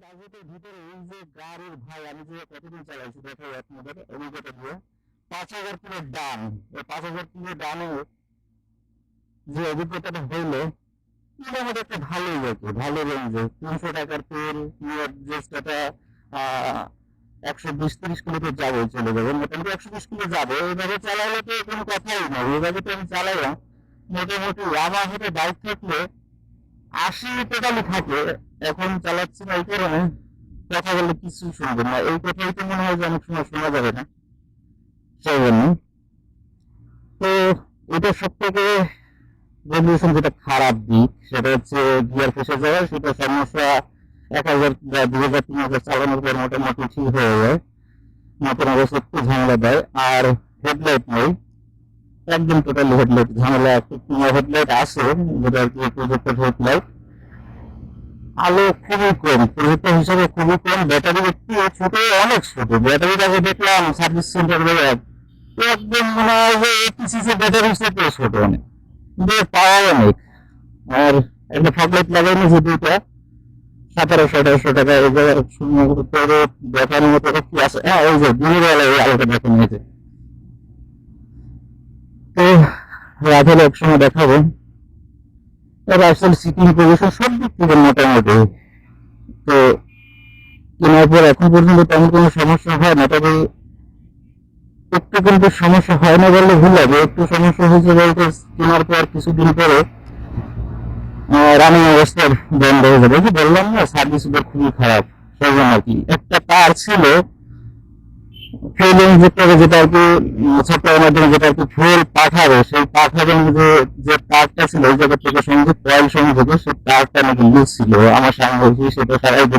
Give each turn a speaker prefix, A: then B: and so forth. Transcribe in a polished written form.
A: বাজেটের ভিতরে এই যে গাড়ির ভাই আমি যে কতদিন চালাইছি দেখো আপনাদের অভিজ্ঞতা দিয়ে 5,000 কিলো ডান, এই 5,000 কিলো ডানে যে অভিজ্ঞতাটা হইলো মোটামুটি একটা ভালোই যেত, ভালো রেঞ্জে 300 টাকার তেল যেটা 120-30 কিলোতে যাবে, চলে যাবে মোটামুটি 120 কিলো যাবে। এইভাবে চালাইলে তো কোনো কথাই নাই, এইভাবে তো আমি চালাইলাম মোটামুটি। আমার হাতে বাইক থাকলে 80 টোটালি থাকে, এখন চালাচ্ছি না এই কারণে কথা বললে কিছু শুনবেন না, এই কথাই তো মনে হয় যে অনেক সময় শোনা যাবে না, সেই জন্য। তো এটা সব থেকে রেভলিউশন যেটা খারাপ দিক সেটা হচ্ছে গিয়ার ফেসে যাওয়া, সেটা সমস্যা 1,000 বা 2,000-3,000 চালানোর পর মোটামুটি ঠিক হয়ে যায়, নতুন অবস্থা একটু ঝামেলা দেয়। আর হেডলাইট নেই, একদম টোটালি হেডলাইট ঝামেলা। হেডলাইট আছে যেটা আর কি প্রজেক্টেড হেডলাইট, আলো খুবই কম, প্রজেক্টর হিসাবে খুবই কম। ব্যাটারি একটু ছোট, অনেক ছোট ব্যাটারিটা। যে দেখলাম সার্ভিস সেন্টার একদম মনে হয় যে 80 সিসি ব্যাটারি হিসেবে ছোট অনেক, কিন্তু পাওয়ার অনেক। আর একটা ফগলাইট লাগাইনি যে দুইটা 1700-1800 টাকা, এই জায়গায় করে দেখানোর মতো কি আছে? হ্যাঁ, ওই যে দিনের বেলা এই আলোটা দেখে নিয়েছে। তো রাতের এক সময় দেখাবো। এবার আসলে সিটিং পজিশন সব দিক থেকে মোটামুটি। তো কেনার পর এখন পর্যন্ত তেমন কোনো সমস্যা হয় না, তবে একটু কিন্তু সমস্যা হয় না বললে ভুল হবে, একটু সমস্যা হয়েছে বলতে কেনার পর কিছুদিন পরে রানিং অবস্থায় বন্ধ হয়ে যাবে। যে বললাম না সার্ভিস খুবই খারাপ, সেই জন্য আর কি। একটা তার ছিল ফুয়েল ইঞ্জেক্টরে, যেটা আর কি সফটওয়্যারের মাধ্যমে যেটা আর কি ফুয়েল পাঠাবে, সেই পাঠাবেন যে যে তারটা ছিল ওই জায়গা থেকে সংযোগ, কয়েল সংযোগে সেই তারটা নাকি লুজ ছিল। আমার সামনে সেটা সারাই দিল।